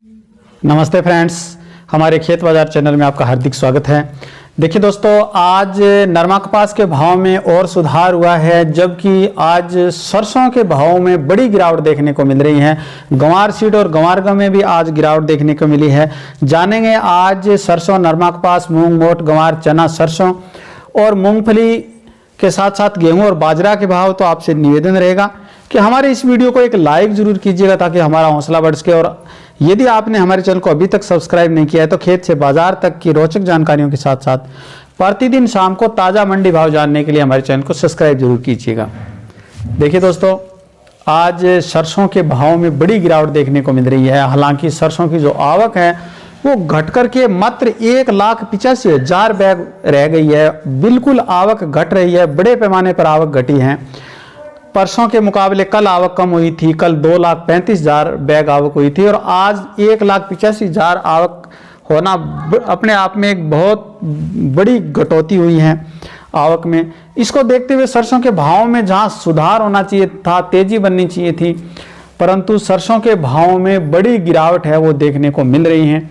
नमस्ते फ्रेंड्स, हमारे खेत बाजार चैनल में आपका हार्दिक स्वागत है। देखिए दोस्तों, आज नरमा कपास के भाव में और सुधार हुआ है, जबकि आज सरसों के भाव में बड़ी गिरावट देखने को मिल रही है। गंवार सीड और गंवार गम में भी आज गिरावट देखने को मिली है। जानेंगे आज सरसों, नरमा कपास, मूंग, मोट, गंवार, चना, सरसों और मूंगफली के साथ साथ गेहूं और बाजरा के भाव। तो आपसे निवेदन रहेगा कि हमारे इस वीडियो को एक लाइक जरूर कीजिएगा ताकि हमारा हौसला बढ़ सके। और यदि आपने हमारे चैनल को अभी तक सब्सक्राइब नहीं किया है तो खेत से बाजार तक की रोचक जानकारियों के साथ साथ प्रतिदिन शाम को ताज़ा मंडी भाव जानने के लिए हमारे चैनल को सब्सक्राइब जरूर कीजिएगा। देखिए दोस्तों, आज सरसों के भाव में बड़ी गिरावट देखने को मिल रही है। हालांकि सरसों की जो आवक है वो घट करके मात्र 1,85,000 बैग रह गई है। बिल्कुल आवक घट रही है, बड़े पैमाने पर आवक घटी है। परसों के मुकाबले कल आवक कम हुई थी। कल 2,35,000 बैग आवक हुई थी और आज 1,85,000 आवक होना अपने आप में एक बहुत बड़ी कटौती हुई है आवक में। इसको देखते हुए सरसों के भाव में जहां सुधार होना चाहिए था, तेजी बननी चाहिए थी, परंतु सरसों के भाव में बड़ी गिरावट है वो देखने को मिल रही है।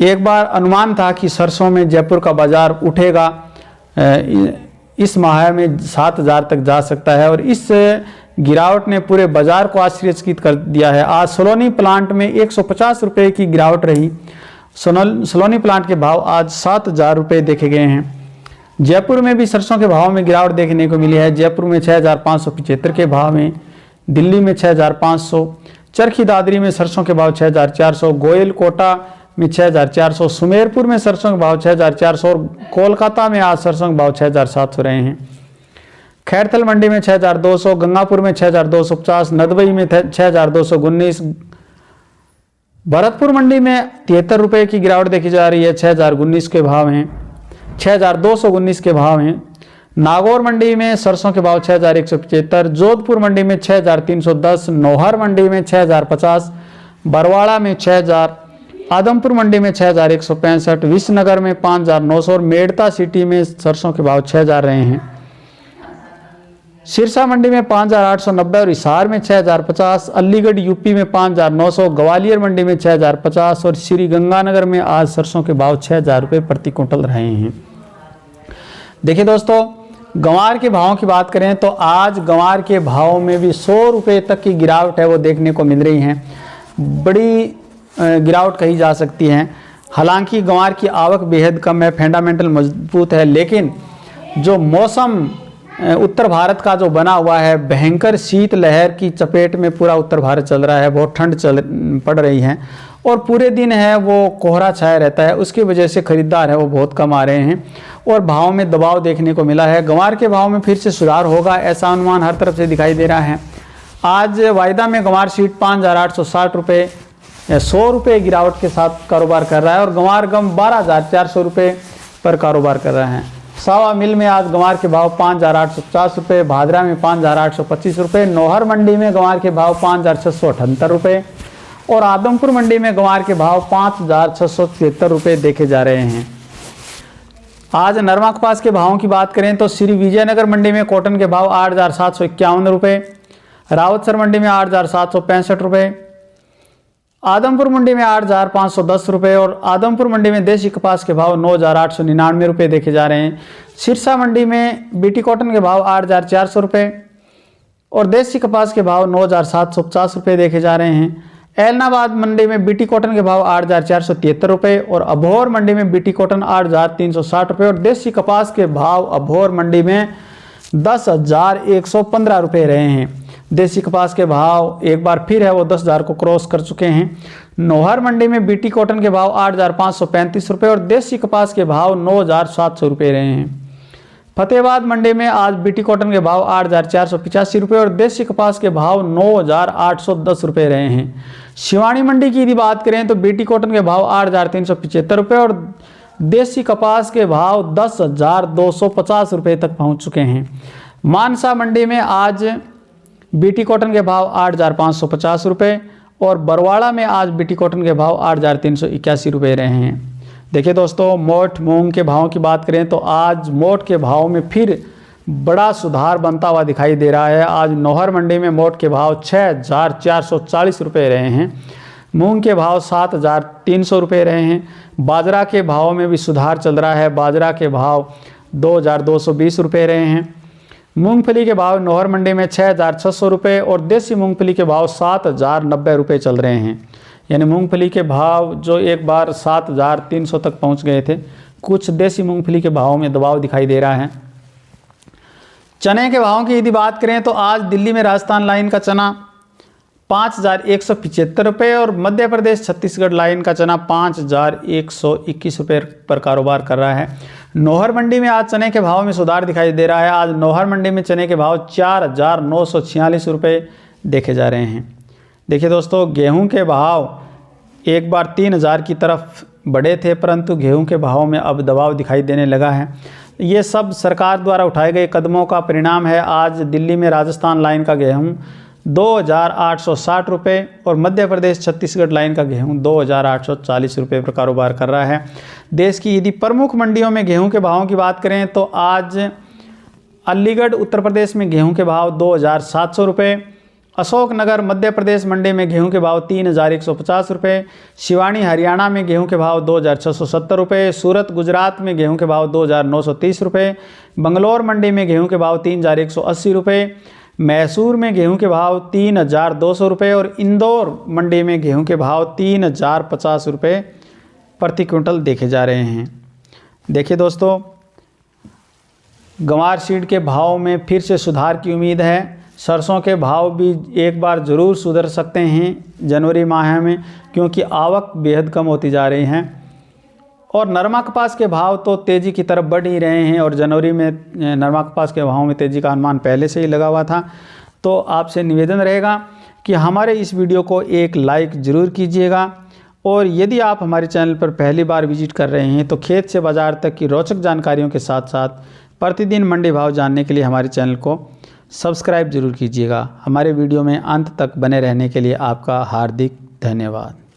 एक बार अनुमान था कि सरसों में जयपुर का बाजार उठेगा, इस माह में 7,000 तक जा सकता है और इस गिरावट ने पूरे बाजार को आश्चर्यचकित कर दिया है। आज सलोनी प्लांट में 150 रुपये की गिरावट रही। सलोनी प्लांट के भाव आज 7,000 रुपये देखे गए हैं। जयपुर में भी सरसों के भाव में गिरावट देखने को मिली है। जयपुर में 6,575 के भाव में, दिल्ली में 6,500, चरखी दादरी में सरसों के भाव 6,400, गोयल कोटा में 6,400, सुमेरपुर में सरसों के भाव 6,400 और कोलकाता में आज सरसों के भाव 6,700 रहे हैं। खैरथल मंडी में 6,200, गंगापुर में 6,250, नदबई में 6,219, भरतपुर मंडी में 73 रुपये की गिरावट देखी जा रही है। 6,019 के भाव हैं, 6,219 के भाव हैं। नागौर मंडी में सरसों के भाव 6,175, जोधपुर मंडी में 6,310, नौहर मंडी में 6,050, बरवाड़ा में 6,000, आदमपुर मंडी में 6,165, विश्वनगर में 5,900 और मेड़ता सिटी में सरसों के भाव 6,000 रहे हैं। सिरसा मंडी में 5,890 और हिसार में 6,050, अलीगढ़ यूपी में 5,900, ग्वालियर मंडी में 6,050 और श्री गंगानगर में आज सरसों के भाव 6,000 रुपये प्रति क्विंटल रहे हैं। देखिए दोस्तों, गंवार के भावों की बात करें तो आज गंवार के भाव में भी 100 रुपये तक की गिरावट है वो देखने को मिल रही है। बड़ी गिरावट कही जा सकती है। हालांकि गंवार की आवक बेहद कम है, फंडामेंटल मजबूत है, लेकिन जो मौसम उत्तर भारत का जो बना हुआ है, भयंकर शीत लहर की चपेट में पूरा उत्तर भारत चल रहा है। बहुत ठंड पड़ रही है और पूरे दिन है वो कोहरा छाया रहता है। उसकी वजह से खरीदार है वो बहुत कम आ रहे हैं और भाव में दबाव देखने को मिला है। गंवार के भाव में फिर से सुधार होगा ऐसा अनुमान हर तरफ से दिखाई दे रहा है। आज वायदा में गंवार सीड 5,860 रुपये 100 रुपये गिरावट के साथ कारोबार कर रहा है और गंवार गम 12,400 रुपये पर कारोबार कर रहे हैं। सावा मिल में आज गंवार के भाव 5,850 रुपये, भादरा में 5,825 रुपये, नौहर मंडी में गंवार के भाव 5,678 रुपये और आदमपुर मंडी में गंवार के भाव 5,673 रुपये देखे जा रहे हैं। आज नरमा कपास के भावों की बात करें तो श्री विजयनगर मंडी में कॉटन के भाव 8,751 रुपये, रावतसर मंडी में 8,765 रुपये, आदमपुर मंडी में 8,510 रुपये और आदमपुर मंडी में देसी कपास के भाव 9,899 रुपये देखे जा रहे हैं। सिरसा मंडी में बीटी कॉटन के भाव 8,400 रुपये और देसी कपास के भाव 9,750 रुपये देखे जा रहे हैं। ऐलनाबाद मंडी में बीटी कॉटन के भाव 8,473 रुपये और अबोहर मंडी में बीटी कॉटन 8,360 रुपये और देसी कपास के भाव अबोहर मंडी में 10,115 रुपये रहे हैं। देसी कपास के भाव एक बार फिर है वो 10,000 को क्रॉस कर चुके हैं। नौहर मंडी में बीटी कॉटन के भाव 8,535 रुपये और देसी कपास के भाव 9,700 रुपये रहे हैं। फतेहाबाद मंडी में आज बीटी कॉटन के भाव 8,485 रुपये और देसी कपास के भाव 9,810 रुपये रहे हैं। शिवानी मंडी की यदि बात करें तो बीटी कॉटन के भाव 8,375 रुपये और देसी कपास के भाव 10,250 रुपये तक पहुँच चुके हैं। मानसा मंडी में आज बीटी कॉटन के भाव 8,550 रुपये और बरवाड़ा में आज बीटी कॉटन के भाव 8,381 रुपये रहे हैं। देखिए दोस्तों, मोट मूंग के भावों की बात करें तो आज मोट के भाव में फिर बड़ा सुधार बनता हुआ दिखाई दे रहा है। आज नौहर मंडी में मोट के भाव 6,440 रुपये रहे हैं, मूंग के भाव 7,300 रुपये रहे हैं। बाजरा के भाव में भी सुधार चल रहा है। बाजरा के भाव 2,220 रुपये रहे हैं। मूंगफली के भाव नौहर मंडी में 6,600 रुपये और देसी मूंगफली के भाव 7,090 रुपये चल रहे हैं। यानी मूंगफली के भाव जो एक बार 7,300 तक पहुंच गए थे, कुछ देसी मूंगफली के भाव में दबाव दिखाई दे रहा है। चने के भावों की यदि बात करें तो आज दिल्ली में राजस्थान लाइन का चना 5,175 रुपये और मध्य प्रदेश छत्तीसगढ़ लाइन का चना 5,121 रुपये पर कारोबार कर रहा है। नौहर मंडी में आज चने के भाव में सुधार दिखाई दे रहा है। आज नौहर मंडी में चने के भाव 4,946 रुपये देखे जा रहे हैं। देखिए दोस्तों, गेहूं के भाव एक बार 3,000 की तरफ बढ़े थे, परंतु गेहूं के भाव में अब दबाव दिखाई देने लगा है। ये सब सरकार द्वारा उठाए गए कदमों का परिणाम है। आज दिल्ली में राजस्थान लाइन का गेहूं 2,860 रुपये और मध्य प्रदेश छत्तीसगढ़ लाइन का गेहूं 2,840 रुपये पर कारोबार कर रहा है। देश की यदि प्रमुख मंडियों में गेहूं के भावों की बात करें तो आज अलीगढ़ उत्तर प्रदेश में गेहूं के भाव 2,700 रुपये, अशोकनगर मध्य प्रदेश मंडी में गेहूं के भाव 3,150 रुपये, शिवानी हरियाणा में गेहूं के भाव 2,670 रुपये, सूरत गुजरात में गेहूं के भाव 2,930 रुपये, बंगलौर मंडी में गेहूं के भाव 3,180 रुपये, मैसूर में गेहूं के भाव 3,200 रुपये और इंदौर मंडी में गेहूं के भाव 3,050 रुपये प्रति क्विंटल देखे जा रहे हैं। देखिए दोस्तों, गंवार सीड के भाव में फिर से सुधार की उम्मीद है। सरसों के भाव भी एक बार ज़रूर सुधर सकते हैं जनवरी माह में, क्योंकि आवक बेहद कम होती जा रही हैं। और नरमा कपास के भाव तो तेज़ी की तरफ बढ़ ही रहे हैं और जनवरी में नरमा कपास के भाव में तेज़ी का अनुमान पहले से ही लगा हुआ था। तो आपसे निवेदन रहेगा कि हमारे इस वीडियो को एक लाइक ज़रूर कीजिएगा और यदि आप हमारे चैनल पर पहली बार विजिट कर रहे हैं तो खेत से बाज़ार तक की रोचक जानकारियों के साथ साथ प्रतिदिन मंडी भाव जानने के लिए हमारे चैनल को सब्सक्राइब जरूर कीजिएगा। हमारे वीडियो में अंत तक बने रहने के लिए आपका हार्दिक धन्यवाद।